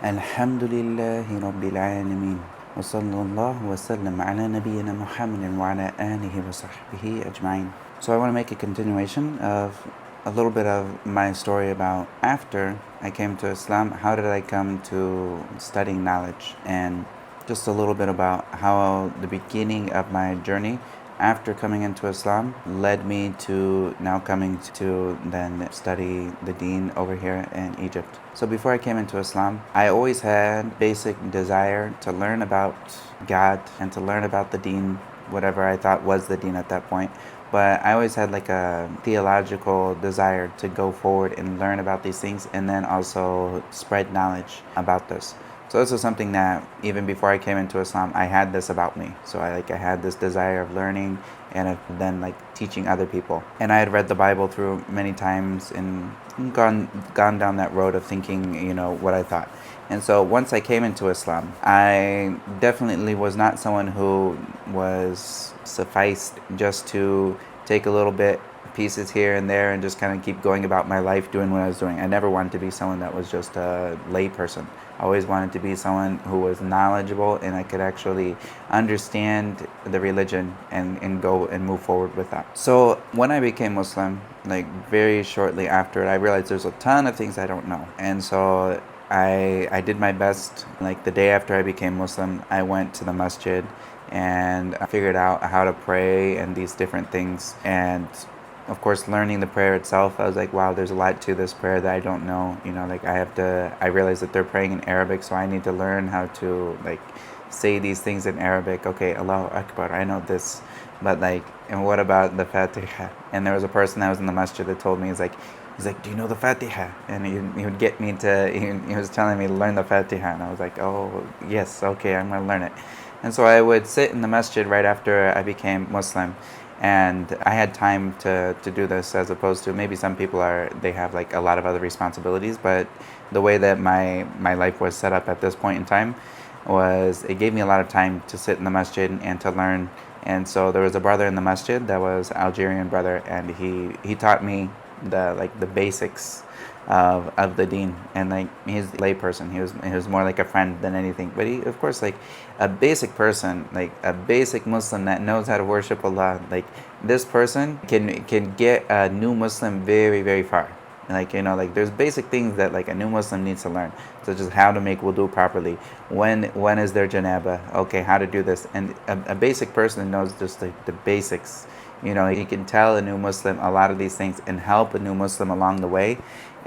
Alhamdulillahi Rabbil Alameen. Wa sallallahu wa sallam ala nabiyyina Muhammadin wa ala alihi wa sahbihi ajma'in. So I want to make a continuation of a little bit of my story about after I came to Islam, how did I come to studying knowledge, and just a little bit about how the beginning of my journey after coming into Islam led me to now coming to then study the Deen over here in Egypt. So before I came into Islam, I always had basic desire to learn about God and to learn about the Deen, whatever I thought was the Deen at that point. But I always had like a theological desire to go forward and learn about these things and then also spread knowledge about this. So this is something that even before I came into Islam, I had this about me. So I had this desire of learning and then like teaching other people. And I had read the Bible through many times and gone down that road of thinking, what I thought. And so once I came into Islam, I definitely was not someone who was sufficed just to take a little bit pieces here and there and just kind of keep going about my life doing what I was doing. I never wanted to be someone that was just a lay person. I always wanted to be someone who was knowledgeable and I could actually understand the religion and go and move forward with that. So when I became Muslim, like very shortly after it, I realized there's a ton of things I don't know. And so I did my best. Like the day after I became Muslim, I went to the Masjid and I figured out how to pray and these different things. And of course, learning the prayer itself, I was like, wow, there's a lot to this prayer that I don't know. I realized that they're praying in Arabic, so I need to learn how to say these things in Arabic. Okay, Allahu Akbar, I know this. But and what about the Fatiha? And there was a person that was in the masjid that told me, he's like, do you know the Fatiha? And he would get me he was telling me to learn the Fatiha. And I was like, oh, yes, okay, I'm going to learn it. And so I would sit in the masjid right after I became Muslim. And I had time to do this, as opposed to maybe some people they have a lot of other responsibilities. But the way that my life was set up at this point in time was it gave me a lot of time to sit in the masjid and to learn. And so there was a brother in the masjid that was Algerian brother, and he taught me the basics of the Deen. And he's a lay person. He was more like a friend than anything. But he, of course, a basic person, a basic Muslim that knows how to worship Allah, this person can get a new Muslim very, very far. There's basic things that a new Muslim needs to learn, such as how to make wudu properly, when is their janaba, okay, how to do this. And a basic person knows just the basics. You can tell a new Muslim a lot of these things and help a new Muslim along the way.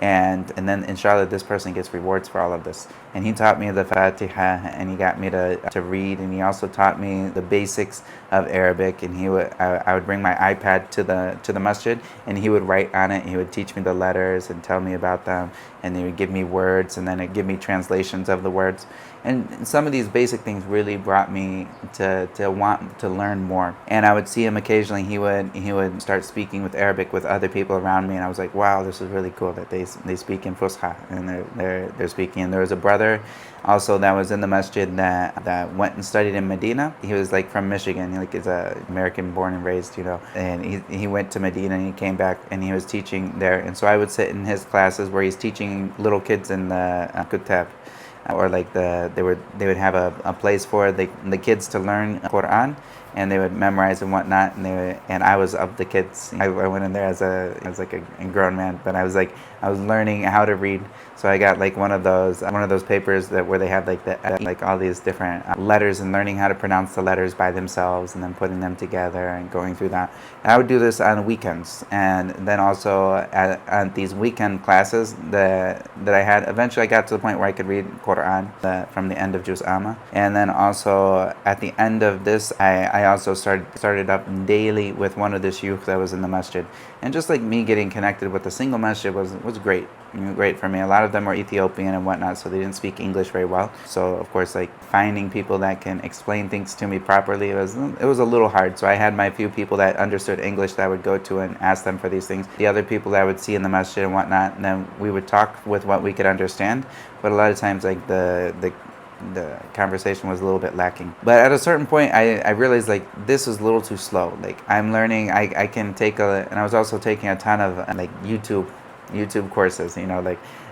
And then inshallah this person gets rewards for all of this. And he taught me the Fatiha, and he got me to read, and he also taught me the basics of Arabic. And I would bring my iPad to the masjid, and he would write on it. He would teach me the letters and tell me about them, and he would give me words, and then he'd give me translations of the words. And some of these basic things really brought me to want to learn more. And I would see him occasionally. He would start speaking with Arabic with other people around me, and I was like, wow, this is really cool that they speak in Fusha, and they're speaking. And there was a brother also that was in the masjid that went and studied in Medina. He was from Michigan. He's a American born and raised, and he went to Medina and he came back and he was teaching there. And so I would sit in his classes where he's teaching little kids in the kutab, or they would have a place for the kids to learn Quran, and they would memorize and whatnot. And I was of the kids. I went in there as a grown man, but I was learning how to read. So I got one of those papers where they have all these different letters, and learning how to pronounce the letters by themselves and then putting them together and going through that. And I would do this on weekends, and then also at these weekend classes that I had. Eventually I got to the point where I could read Quran from the end of Juz Amma. And then also at the end of this, I also started up daily with one of the shuyukh that was in the masjid. And just me getting connected with a single masjid was great. Great for me. A lot of them were Ethiopian and whatnot, so they didn't speak English very well. So of course, finding people that can explain things to me properly, it was a little hard. So I had my few people that understood English that I would go to and ask them for these things. The other people that I would see in the masjid and whatnot, and then we would talk with what we could understand. But a lot of times, the conversation was a little bit lacking. But at a certain point, I realized this is a little too slow. I'm learning. I can take and I was also taking a ton of YouTube courses.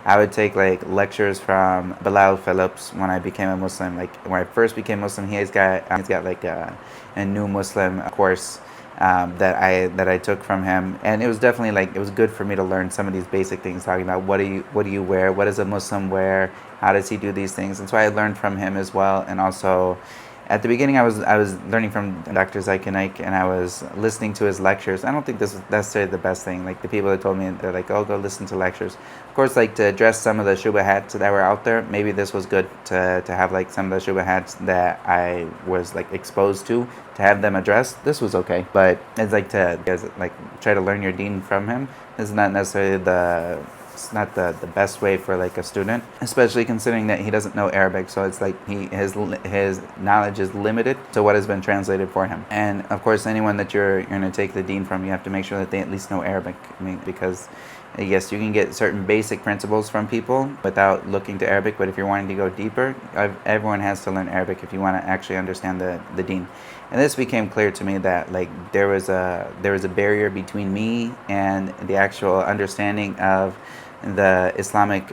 I would take like lectures from Bilal Phillips when I became a Muslim. Like when I first became Muslim, he's got like a new Muslim course that I took from him, and it was definitely like it was good for me to learn some of these basic things, talking about what do you wear, what does a Muslim wear, how does he do these things, and so I learned from him as well. And also at the beginning, I was learning from Dr. Zakinik, and I was listening to his lectures. I don't think this was necessarily the best thing. Like the people that told me, they're like, "Oh, go listen to lectures." Of course, like to address some of the shubahats that were out there, maybe this was good to have like some of the shubahats that I was like exposed to have them addressed. This was okay, but it's like to like try to learn your deen from him is not necessarily it's not the best way for like a student, especially considering that he doesn't know Arabic. So it's like his knowledge is limited to what has been translated for him. And of course, anyone that you're going to take the deen from, you have to make sure that they at least know Arabic. I mean, because yes, you can get certain basic principles from people without looking to Arabic, but if you're wanting to go deeper, everyone has to learn Arabic if you want to actually understand the deen. And this became clear to me that like there was a barrier between me and the actual understanding of the Islamic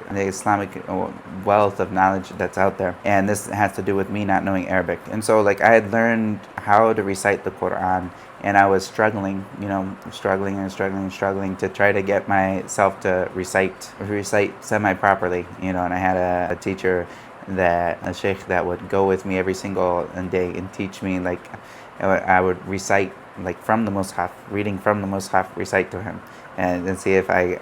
wealth of knowledge that's out there. And this has to do with me not knowing Arabic. And so like I had learned how to recite the Quran, and I was struggling to try to get myself to recite semi-properly, and I had a teacher, a sheikh that would go with me every single day and teach me. Like I would recite like from the Mus'haf, reading from the Mus'haf, recite to him, and see if I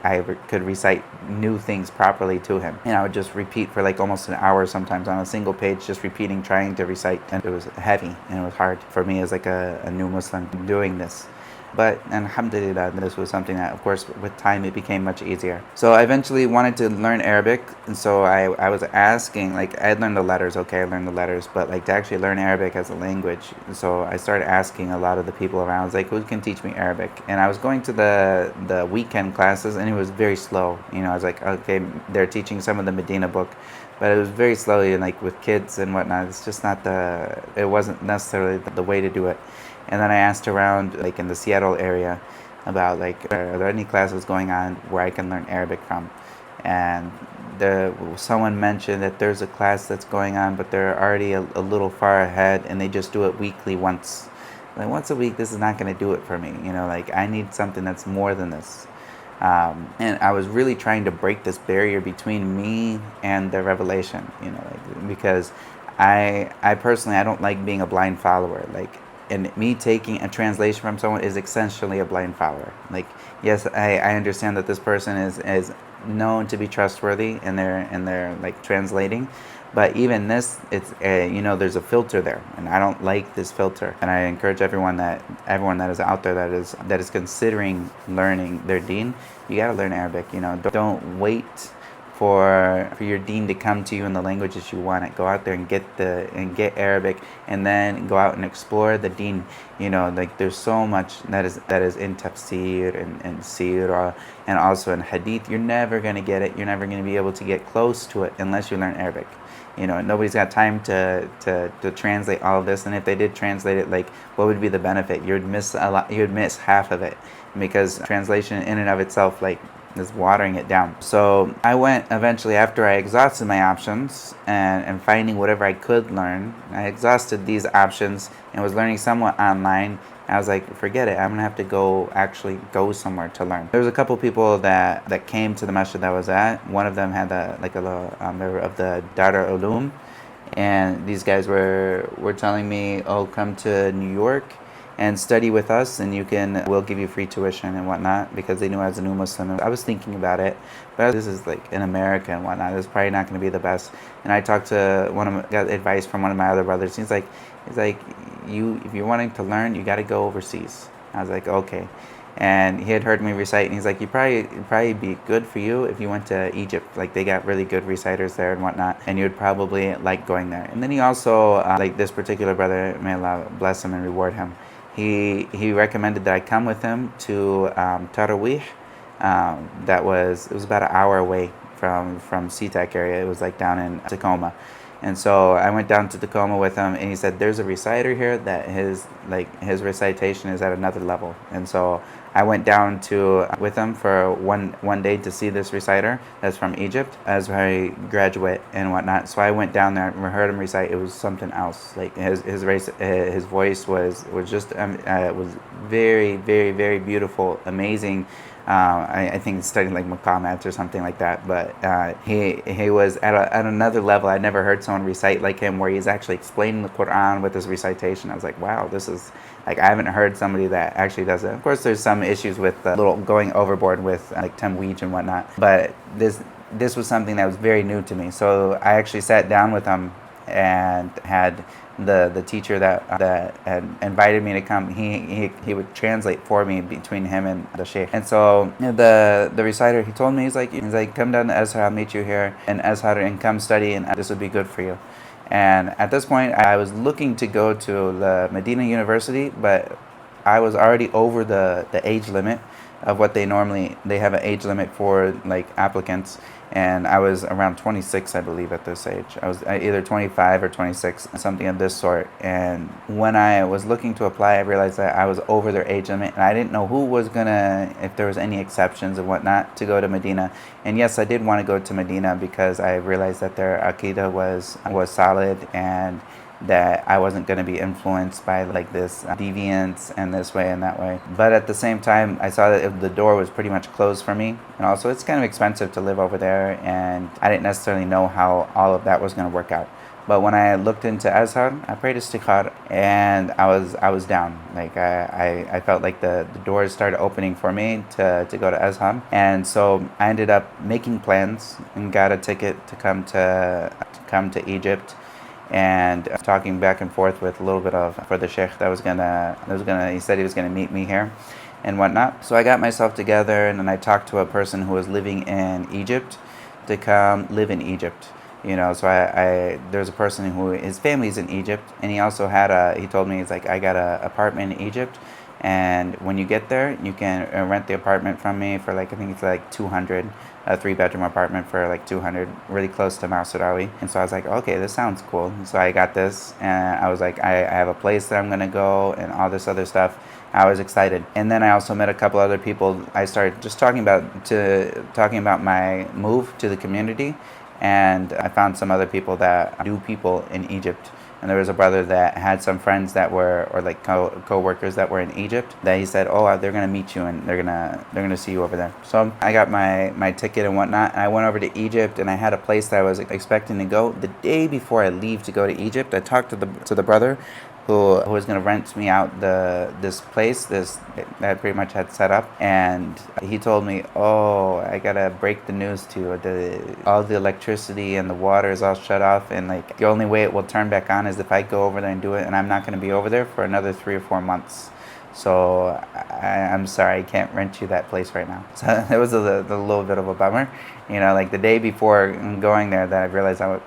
could recite new things properly to him. And I would just repeat for like almost an hour sometimes on a single page, just repeating, trying to recite. And it was heavy and it was hard for me as like a new Muslim doing this. But alhamdulillah, this was something that, of course, with time it became much easier. So I eventually wanted to learn Arabic, and so I was asking, like I had learned the letters, okay, I learned the letters, but like to actually learn Arabic as a language, so I started asking a lot of the people around. I was like, who can teach me Arabic? And I was going to the weekend classes, and it was very slow. I was like, okay, they're teaching some of the Medina book, but it was very slowly, and like with kids and whatnot, it's just not it wasn't necessarily the way to do it. And then I asked around, like in the Seattle area, about like, are there any classes going on where I can learn Arabic from? And someone mentioned that there's a class that's going on, but they're already a little far ahead, and they just do it weekly once. Like once a week, this is not going to do it for me. Like I need something that's more than this. And I was really trying to break this barrier between me and the revelation, because I personally, I don't like being a blind follower. Like, and me taking a translation from someone is essentially a blind follower. Like, yes, I understand that this person is known to be trustworthy in their like translating, but even this, it's there's a filter there, and I don't like this filter. And I encourage everyone that is out there that is considering learning their deen, you gotta learn Arabic. Don't wait for your deen to come to you in the languages you want it. Go out there and get Arabic, and then go out and explore the deen. Like there's so much that is in tafsir and seerah and also in hadith. You're never going to get it. You're never going to be able to get close to it unless you learn Arabic. Nobody's got time to translate all of this, and if they did translate it, like what would be the benefit? You'd miss a lot. You'd miss half of it, because translation in and of itself, like, is watering it down. So I went eventually, after I exhausted my options and finding whatever I could learn. I exhausted these options and was learning somewhat online. I was like, forget it, I'm gonna have to actually go somewhere to learn. There was a couple people that came to the masjid that I was at. One of them had a member of the Dar Ulum, and these guys were telling me, oh, come to New York and study with us, and we'll give you free tuition and whatnot, because they knew I was a new Muslim. I was thinking about it, but this is like in America and whatnot. It's probably not going to be the best. And I got advice from one of my other brothers. He's like, if you're wanting to learn, you got to go overseas. I was like, okay. And he had heard me recite, and he's like, it'd probably be good for you if you went to Egypt. Like, they got really good reciters there and whatnot, and you'd probably like going there. And then he also, like this particular brother, may Allah bless him and reward him, he recommended that I come with him to Tarawih. It was about an hour away from SeaTac area. It was like down in Tacoma. And so I went down to Tacoma with him, and he said, "There's a reciter here that his recitation is at another level." And so I went down to with him for one day to see this reciter that's from Egypt as a graduate and whatnot. So I went down there and heard him recite. It was something else. Like his voice was just was very, very, very beautiful, amazing. I think it's studying like maqamats or something like that. But he was at another level. I'd never heard someone recite like him, where he's actually explaining the Quran with his recitation. I was like, wow, this is like, I haven't heard somebody that actually does it. Of course, there's some issues with little going overboard with like tamweej and whatnot. But this was something that was very new to me. So I actually sat down with him and had the teacher that had invited me to come, he would translate for me between him and the sheikh. And so the reciter, he told me, he's like come down to Azhar, I'll meet you here in Azhar and come study, and this would be good for you. And at this point I was looking to go to the Medina University, but I was already over the age limit of what they have an age limit for like applicants, and I was around 26, I believe, at this age. I was either 25 or 26, something of this sort. And when I was looking to apply, I realized that I was over their age limit, and I didn't know who was gonna, if there was any exceptions and whatnot to go to Medina. And yes, I did want to go to Medina because I realized that their Aqidah was solid, and that I wasn't going to be influenced by like this deviance and this way and that way. But at the same time, I saw that the door was pretty much closed for me, and also it's kind of expensive to live over there, and I didn't necessarily know how all of that was going to work out. But when I looked into Azhar, I prayed istikhar, and I was down. Like I felt like the doors started opening for me to go to Azhar, and so I ended up making plans and got a ticket to come to Egypt, and talking back and forth with a little bit of for the sheikh he said he was gonna meet me here and whatnot. So I got myself together, and then I talked to a person who was living in Egypt to come live in Egypt. So there's a person who his family's in Egypt, and he told me, he's like, I got an apartment in Egypt, and when you get there, you can rent the apartment from me for like, I think it's like 200, a 3-bedroom apartment for like 200, really close to Masjid. And so I was like, okay, this sounds cool. So I got this, and I was like, I have a place that I'm gonna go and all this other stuff. I was excited. And then I also met a couple other people. I started just talking about my move to the community, and I found some other people that knew people in Egypt. And there was a brother that had some friends that were, or like co-workers that were in Egypt, that he said, oh, they're gonna meet you and they're gonna see you over there. So I got my ticket and whatnot, and I went over to Egypt, and I had a place that I was expecting to go. The day before I leave to go to Egypt, I talked to the brother who was going to rent me out this place that I pretty much had set up, and he told me, oh, I gotta break the news to you, all the electricity and the water is all shut off, and like the only way it will turn back on is if I go over there and do it, and I'm not going to be over there for another 3 or 4 months. So I'm sorry, I can't rent you that place right now. So it was a little bit of a bummer. Like the day before going there, that I realized I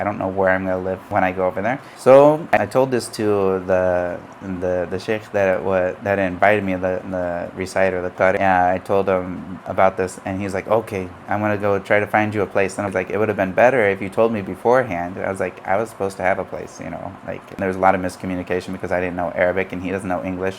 don't know where I'm going to live when I go over there. So I told this to the sheikh that invited me, the reciter, the qari. Yeah, I told him about this, and he was like, okay, I'm going to go try to find you a place. And I was like, it would have been better if you told me beforehand. I was like, I was supposed to have a place, like there was a lot of miscommunication because I didn't know Arabic and he doesn't know English.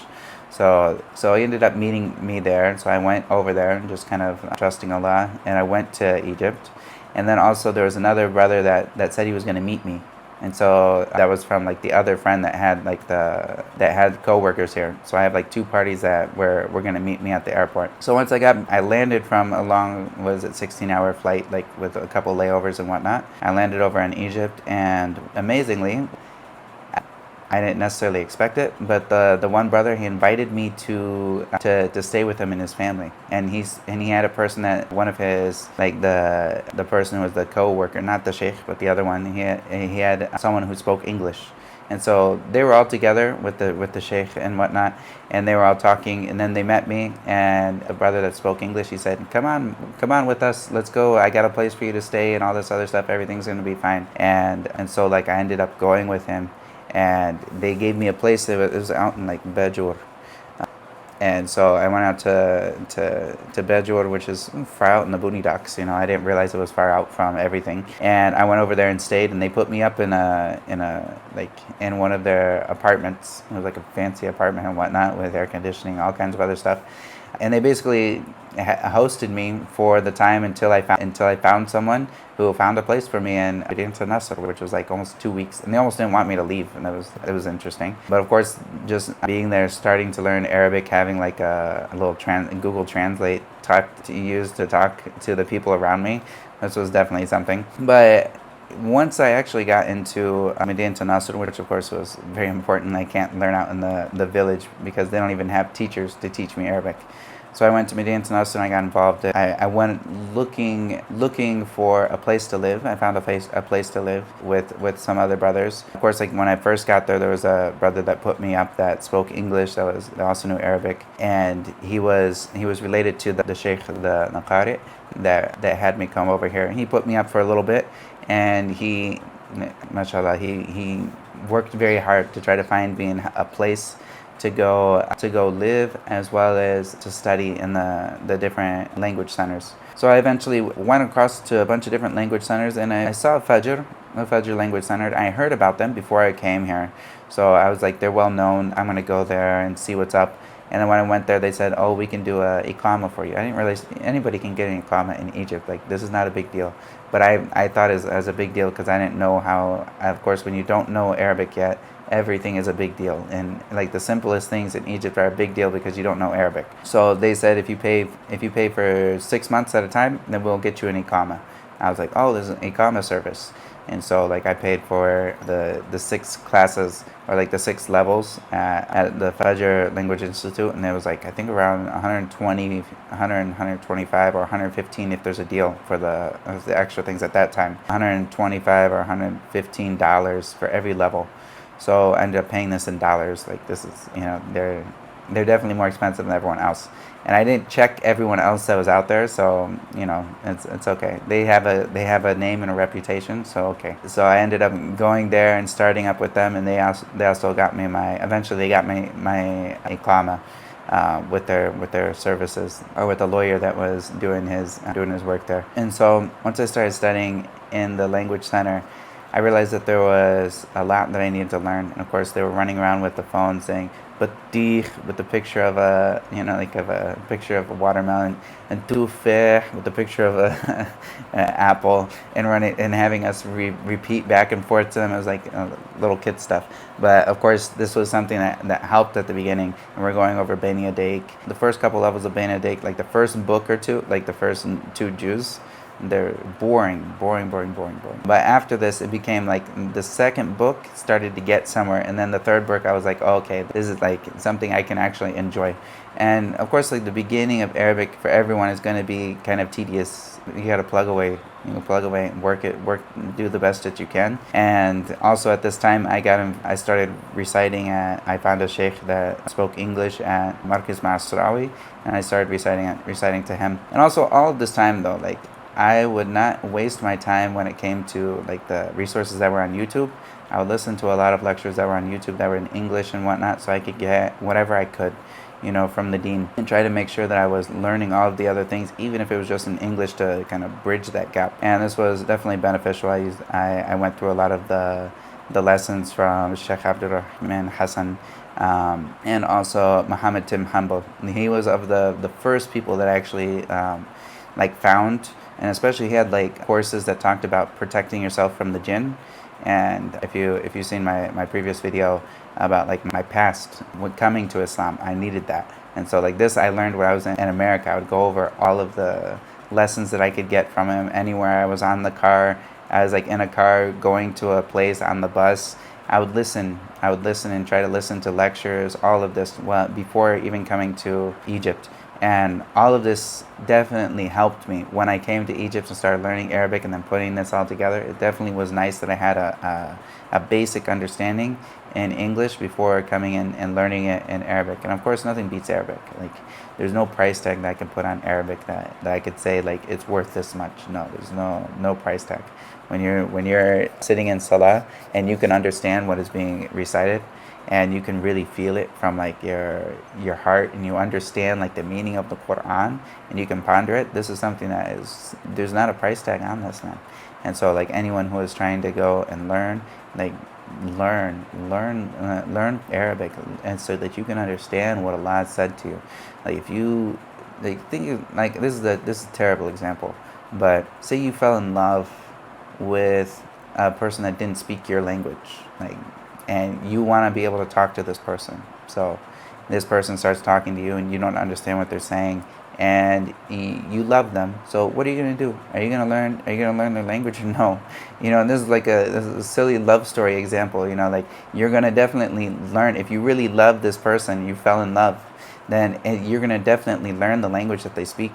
So he ended up meeting me there. So I went over there and just kind of trusting Allah, and I went to Egypt. And then also there was another brother that said he was going to meet me, and so that was from like the other friend that had that had co-workers here. So I have like 2 parties that were going to meet me at the airport. So once I landed from a long 16-hour flight, like with a couple layovers and whatnot. I landed over in Egypt, and amazingly, I didn't necessarily expect it, but the one brother, he invited me to stay with him and his family, and he had a person that one of his, like the person who was the co-worker, not the sheikh but the other one, he had someone who spoke English, and so they were all together with the sheikh and whatnot, and they were all talking, and then they met me, and a brother that spoke English, he said, come on with us, let's go, I got a place for you to stay and all this other stuff, everything's gonna be fine. And so like I ended up going with him, and they gave me a place that was out in like Bajur. And so I went out to Bejur, which is far out in the boondocks. I didn't realize it was far out from everything. And I went over there and stayed, and they put me up in in one of their apartments. It was like a fancy apartment and whatnot with air conditioning, all kinds of other stuff. And they basically hosted me for the time until I found someone who found a place for me in Medina University, which was like almost 2 weeks, and they almost didn't want me to leave, and it was interesting. But of course, just being there, starting to learn Arabic, having like a little Google Translate to use to talk to the people around me, this was definitely something. But once I actually got into Medina University, which of course was very important, I can't learn out in the village because they don't even have teachers to teach me Arabic. So I went to Medina University and I got involved. I went looking for a place to live. I found a place to live with some other brothers. Of course, like when I first got there was a brother that put me up that spoke English, that also knew Arabic, and he was related to the Sheikh, the Naqari, that had me come over here. He put me up for a little bit, and he, mashallah, he worked very hard to try to find me a place to go live, as well as to study in the different language centers. So I eventually went across to a bunch of different language centers, and I saw Fajr Language Center. I heard about them before I came here, so I was like, they're well known, I'm going to go there and see what's up. And then when I went there, they said, oh, we can do a iqama for you. I didn't realize anybody can get an iqama in Egypt. Like, this is not a big deal. But I thought it was as a big deal because I didn't know how, of course, when you don't know Arabic yet, everything is a big deal. And like the simplest things in Egypt are a big deal because you don't know Arabic. So they said, if you pay for 6 months at a time, then we'll get you an iqama. I was like, oh, there's an iqama service. And so like I paid for the 6 classes, or like the 6 levels at the Fajr Language Institute, and it was like I think around 125 or 115 if there's a deal for the extra things at that time. $125 or $115 for every level. So I ended up paying this in dollars. Like, this is, they're definitely more expensive than everyone else. And I didn't check everyone else that was out there, so it's okay. They have a name and a reputation, so okay. So I ended up going there and starting up with them, and they also got me eventually they got my iqama with their services, or with the lawyer that was doing his work there. And so once I started studying in the language center, I realized that there was a lot that I needed to learn. And of course, they were running around with the phone saying "batih" with the picture of a picture of a watermelon, and "tufah" with the picture of an apple, and having us repeat back and forth to them. It was like little kid stuff. But of course, this was something that helped at the beginning. And we're going over Beni Yadayk. The first couple levels of Beni Yadayk, like the first book or two, like the first 2 juz, they're boring. But after this, it became like the second book started to get somewhere, and then the third book, I was like, oh, okay, this is like something I can actually enjoy. And of course, like the beginning of Arabic for everyone is going to be kind of tedious. You got to plug away and work, do the best that you can. And also at this time, I started reciting I found a sheikh that spoke English at Markaz Ma'asrawi, and I started reciting to him. And also all of this time though, like, I would not waste my time when it came to like the resources that were on YouTube. I would listen to a lot of lectures that were on YouTube that were in English and whatnot, so I could get whatever I could, from the Deen, and try to make sure that I was learning all of the other things, even if it was just in English, to kind of bridge that gap. And this was definitely beneficial. I went through a lot of the lessons from Sheikh Abdurrahman Hassan, and also Muhammad Tim Hanbal. He was of the first people that I actually found. And especially he had like courses that talked about protecting yourself from the jinn. And if you've seen my previous video about like my past when coming to Islam, I needed that. And so like this I learned when I was in America. I would go over all of the lessons that I could get from him anywhere I was on the car. I was like in a car going to a place on the bus. I would listen and try to listen to lectures, all of this, before even coming to Egypt. And all of this definitely helped me when I came to Egypt and started learning Arabic and then putting this all together. It definitely was nice that I had a basic understanding in English before coming in and learning it in Arabic. And of course, nothing beats Arabic. Like, there's no price tag that I can put on Arabic that I could say like it's worth this much. No, there's no price tag. When you're sitting in Salah and you can understand what is being recited, and you can really feel it from like your heart, and you understand like the meaning of the Quran, and you can ponder it. This is something that is, there's not a price tag on this, man. And so like anyone who is trying to go and learn, like learn Arabic, and so that you can understand what Allah said to you. Like if you like think like this is a terrible example, but say you fell in love with a person that didn't speak your language, like, and you want to be able to talk to this person. So this person starts talking to you, and you don't understand what they're saying, and you love them. So what are you gonna do? Are you gonna learn? Are you gonna learn their language or no? And this is like this is a silly love story example. Like you're gonna definitely learn if you really love this person. You fell in love, then you're gonna definitely learn the language that they speak.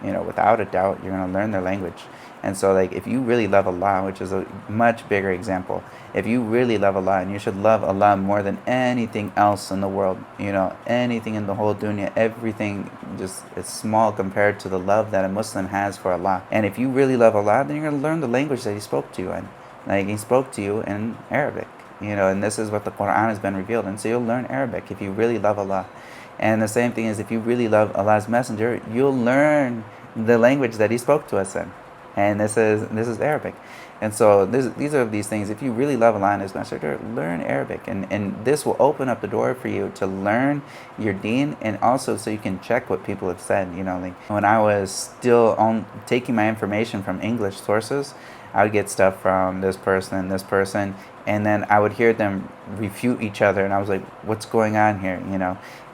Without a doubt, you're gonna learn their language. And so, like, if you really love Allah, which is a much bigger example, if you really love Allah, and you should love Allah more than anything else in the world, anything in the whole dunya, everything just is small compared to the love that a Muslim has for Allah. And if you really love Allah, then you're going to learn the language that He spoke to you in. Like, He spoke to you in Arabic, and this is what the Quran has been revealed. And so you'll learn Arabic if you really love Allah. And the same thing is, if you really love Allah's Messenger, you'll learn the language that He spoke to us in. And this is Arabic. And so these are these things. If you really love Allah and His Messenger, learn Arabic. And this will open up the door for you to learn your Deen, and also so you can check what people have said. Like when I was still taking my information from English sources, I would get stuff from this person, and then I would hear them refute each other, and I was like, what's going on here,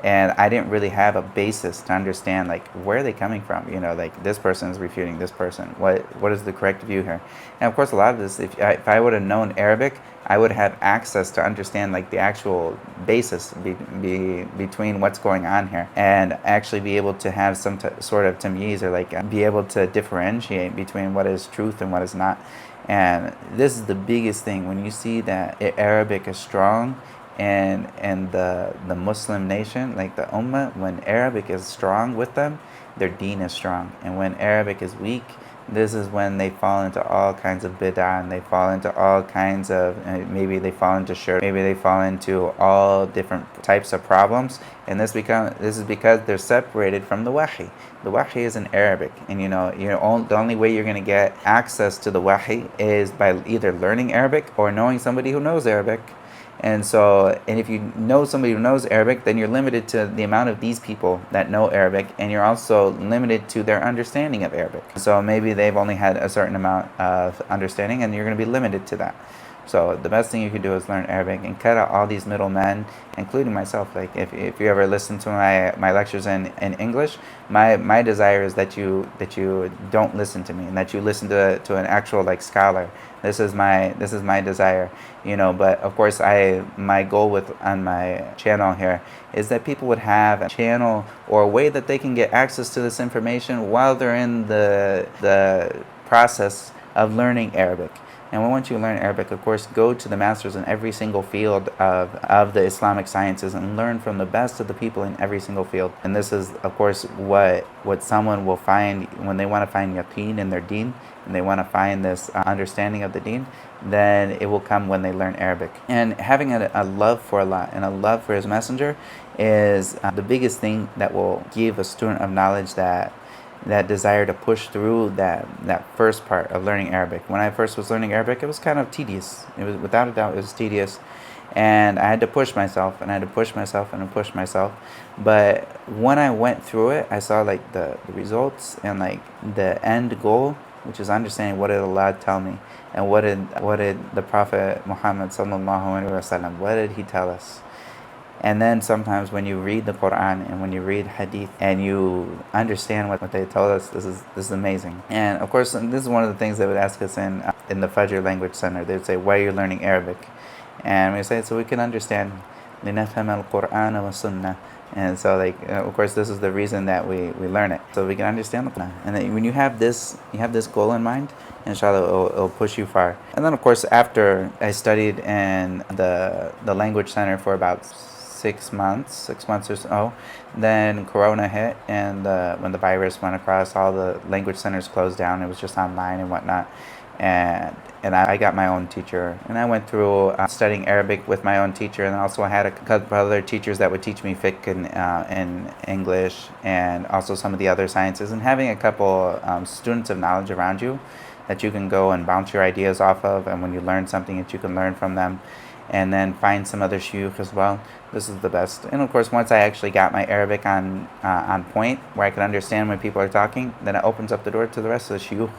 And I didn't really have a basis to understand, like, where are they coming from, like this person is refuting this person. What is the correct view here? And of course, a lot of this, if I would have known Arabic, I would have access to understand, like, the actual basis between what's going on here, and actually be able to have some sort of tamyiz, or like be able to differentiate between what is truth and what is not. And this is the biggest thing. When you see that Arabic is strong and the Muslim nation, like the Ummah, when Arabic is strong with them, their Deen is strong. And when Arabic is weak, this is when they fall into all kinds of bid'ah, and they fall into all kinds of, maybe they fall into shirk, maybe they fall into all different types of problems. And this is because they're separated from the wahi. The wahi is in Arabic, and the only way you're going to get access to the wahi is by either learning Arabic or knowing somebody who knows Arabic. And if you know somebody who knows Arabic, then you're limited to the amount of these people that know Arabic, and you're also limited to their understanding of Arabic. So maybe they've only had a certain amount of understanding, and you're going to be limited to that. So the best thing you could do is learn Arabic and cut out all these middlemen, including myself. Like if you ever listen to my lectures in English, my desire is that you don't listen to me, and that you listen to an actual like scholar. This is my desire, But of course, my goal on my channel here is that people would have a channel or a way that they can get access to this information while they're in the process of learning Arabic. And once you learn Arabic, of course, go to the masters in every single field of the Islamic sciences, and learn from the best of the people in every single field. And this is, of course, what someone will find when they want to find yaqeen in their deen, and they want to find this understanding of the deen. Then it will come when they learn Arabic. And having a love for Allah and a love for His Messenger is the biggest thing that will give a student of knowledge that desire to push through that first part of learning Arabic. When I first was learning Arabic, it was kind of tedious. It was, without a doubt, it was tedious. And I had to push myself, and I had to push myself, and push myself. But when I went through it, I saw like the results, and like the end goal, which is understanding what did Allah tell me, and what did the Prophet Muhammad sallallahu alaihi wasallam, what did he tell us? And then sometimes when you read the Quran and when you read Hadith and you understand what they told us, this is amazing. And of course, this is one of the things they would ask us in the Fajr Language Center. They would say, why are you learning Arabic? And we say, so we can understand. لِنَفْهَمَ الْقُرْآنَ وَالسُّنَّةِ. And so, of course, this is the reason that we learn it, so we can understand the Quran. And then when you have this goal in mind, inshallah, it'll push you far. And then, of course, after I studied in the language center for about 6 months or so, then Corona hit, and when the virus went across, all the language centers closed down. It was just online and whatnot. and I got my own teacher, and I went through studying Arabic with my own teacher, and also I had a couple other teachers that would teach me fiqh and English, and also some of the other sciences. And having a couple students of knowledge around you that you can go and bounce your ideas off of, and when you learn something that you can learn from them, and then find some other shuyukh as well. This is the best. And of course, once I actually got my Arabic on point, where I could understand when people are talking, then it opens up the door to the rest of the shuyukh.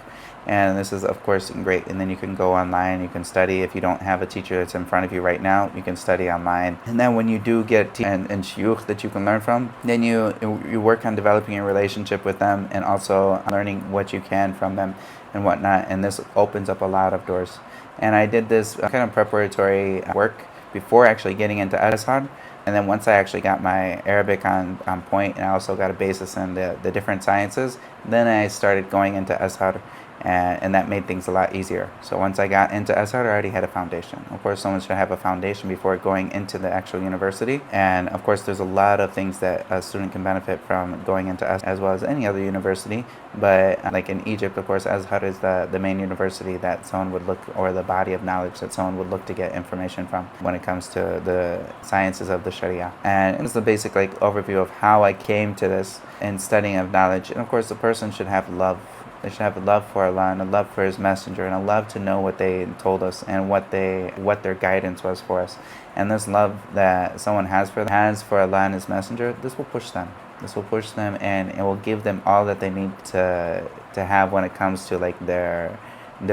And this is, of course, great. And then you can go online, you can study. If you don't have a teacher that's in front of you right now, you can study online. And then when you do get and shuyukh that you can learn from, then you work on developing a relationship with them and also learning what you can from them and whatnot. And this opens up a lot of doors. And I did this kind of preparatory work before actually getting into Al-Azhar. And then once I actually got my Arabic on point, and I also got a basis in the different sciences, then I started going into Azhar. And that made things a lot easier. So once I got into Azhar, I already had a foundation. Of course, someone should have a foundation before going into the actual university. And of course, there's a lot of things that a student can benefit from going into Azhar, as well as any other university. But like in Egypt, of course, Azhar is the main university that someone would look, or the body of knowledge that someone would look to get information from when it comes to the sciences of the Sharia. And it's the basic overview of how I came to this in studying of knowledge. And of course, the person should have love. They should have a love for Allah and a love for His Messenger and a love to know what they told us and what their guidance was for us. And this love that someone has for Allah and His Messenger, this will push them. This will push them, and it will give them all that they need to have when it comes to their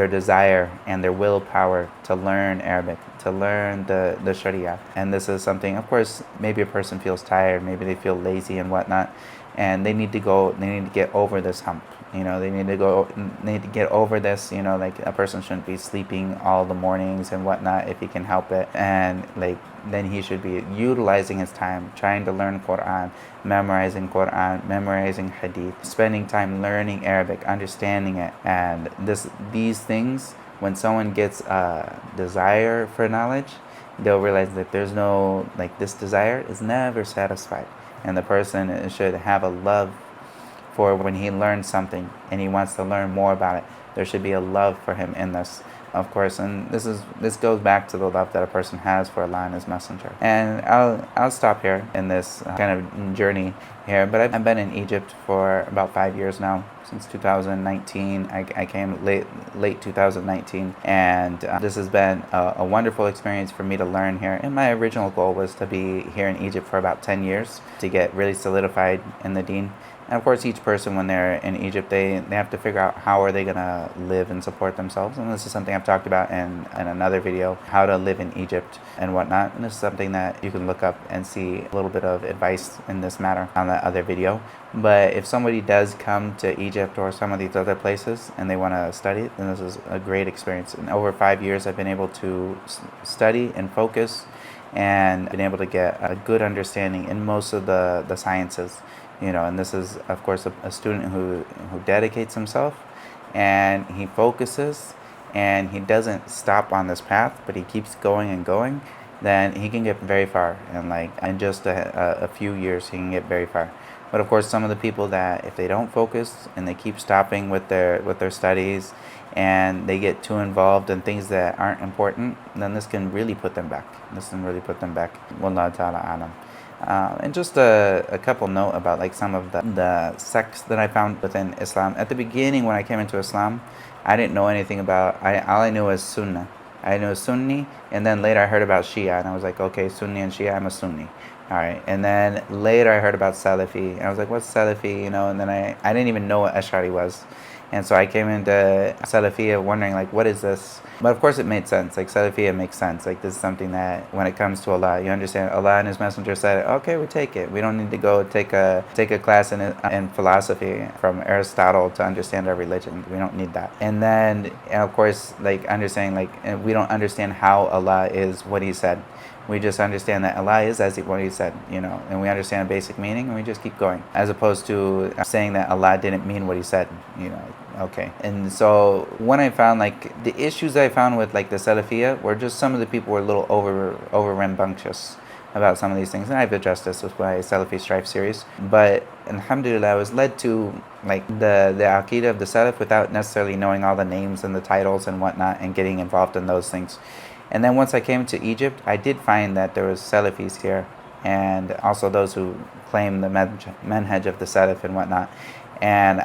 desire and their willpower to learn Arabic, to learn the Sharia. And this is something, of course, maybe a person feels tired, maybe they feel lazy and whatnot, and they need to get over this hump. They need to get over this. A person shouldn't be sleeping all the mornings and whatnot if he can help it. And then he should be utilizing his time, trying to learn Quran, memorizing Hadith, spending time learning Arabic, understanding it. And these things, when someone gets a desire for knowledge, they'll realize that there's no, this desire is never satisfied. And the person should have a love for when he learns something and he wants to learn more about it. There should be a love for him in this, of course. And this goes back to the love that a person has for Allah and His Messenger. And I'll stop here in this kind of journey here. But I've been in Egypt for about 5 years now. Since 2019, I came late 2019, and this has been a wonderful experience for me to learn here. And my original goal was to be here in Egypt for about 10 years to get really solidified in the Deen. And of course, each person, when they're in Egypt, they have to figure out how are they going to live and support themselves. And this is something I've talked about in another video, how to live in Egypt and whatnot. And this is something that you can look up and see a little bit of advice in this matter on that other video. But if somebody does come to Egypt or some of these other places and they want to study, then this is a great experience. And over 5 years, I've been able to study and focus and been able to get a good understanding in most of the sciences. And this is, of course, a student who dedicates himself, and he focuses, and he doesn't stop on this path, but he keeps going and going, then he can get very far. And in just a few years, he can get very far. But of course, some of the people that, if they don't focus and they keep stopping with their studies, and they get too involved in things that aren't important, then this can really put them back. Wallahu ta'ala alam. And just a couple note about some of the sects that I found within Islam. At the beginning, when I came into Islam, I didn't know anything about. All I knew was Sunnah. I knew Sunni, and then later I heard about Shia, and I was like, okay, Sunni and Shia, I'm a Sunni. All right, and then later I heard about Salafi, and I was like, what's Salafi? And then I didn't even know what Ash'ari was. And so I came into Salafiyya wondering, what is this? But of course it made sense. Salafiyya makes sense. This is something that when it comes to Allah, you understand Allah and His Messenger said, okay, we take it. We don't need to go take a class in philosophy from Aristotle to understand our religion. We don't need that. And then, of course, understanding, we don't understand how Allah is what He said. We just understand that Allah is as what He said, and we understand a basic meaning, and we just keep going. As opposed to saying that Allah didn't mean what He said, okay. And so when I found, the issues I found with, the Salafiyya were just some of the people were a little over rambunctious about some of these things, and I've addressed this with my Salafi Strife series. But alhamdulillah, I was led to like the Aqidah of the Salaf without necessarily knowing all the names and the titles and whatnot and getting involved in those things. And then once I came to Egypt, I did find that there was Salafis here, and also those who claim the manhaj of the Salaf and whatnot. And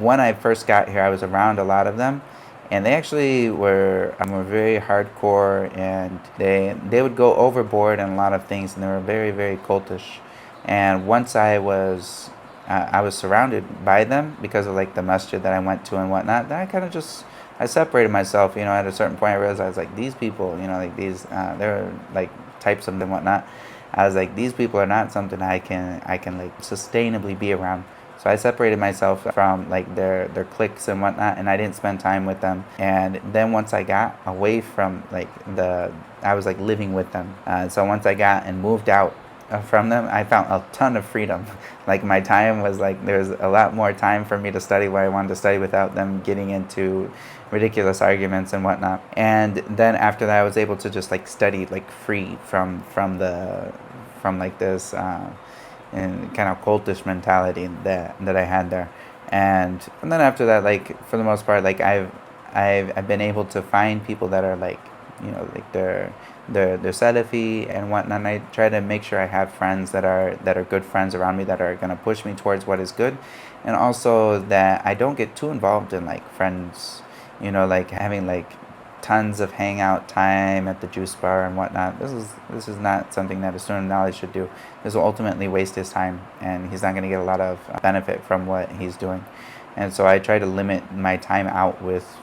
when I first got here, I was around a lot of them, and they actually were very hardcore, and they would go overboard in a lot of things, and they were very, very cultish. And once I was surrounded by them because of like the masjid that I went to and whatnot, then I kind of just I separated myself. At a certain point, I realized I was like, these people, like these they're like types of them and whatnot. I was like, these people are not something I can like sustainably be around. So I separated myself from like their cliques and whatnot, and I didn't spend time with them. And then once I got away from like I was like living with them. So once I got and moved out from them, I found a ton of freedom. Like my time was like there was a lot more time for me to study what I wanted to study without them getting into ridiculous arguments and whatnot. And then after that, I was able to just like study like free from like this. And kind of cultish mentality that I had there, and then after that, like for the most part, like I've been able to find people that are like, like they're Salafi and whatnot. And I try to make sure I have friends that are good friends around me that are gonna push me towards what is good, and also that I don't get too involved in like friends, like having like tons of hangout time at the juice bar and whatnot. This is not something that a student of knowledge should do. This will ultimately waste his time, and he's not going to get a lot of benefit from what he's doing. And so I try to limit my time out with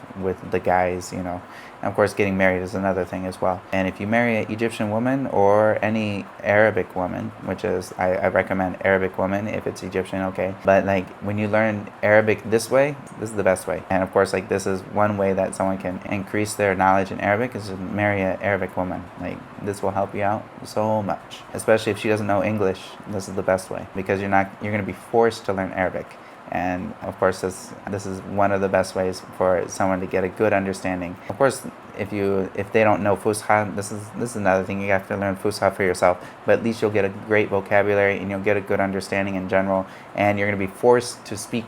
the guys, And of course, getting married is another thing as well. And if you marry an Egyptian woman or any Arabic woman, which is, I recommend Arabic woman if it's Egyptian, okay. But like when you learn Arabic this way, this is the best way. And of course, like this is one way that someone can increase their knowledge in Arabic is to marry an Arabic woman. Like this will help you out so much, especially if she doesn't know English. This is the best way because you're going to be forced to learn Arabic. And of course, this is one of the best ways for someone to get a good understanding. Of course, if they don't know Fusha, this is another thing. You have to learn Fusha for yourself. But at least you'll get a great vocabulary and you'll get a good understanding in general. And you're going to be forced to speak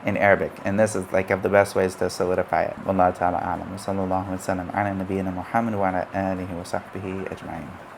in Arabic. And this is like of the best ways to solidify it. Wallahu ta'ala a'lam. Wa sallallahu wa sallam ala nabiyyina Muhammad wa ala alihi wa sahbihi ajma'in.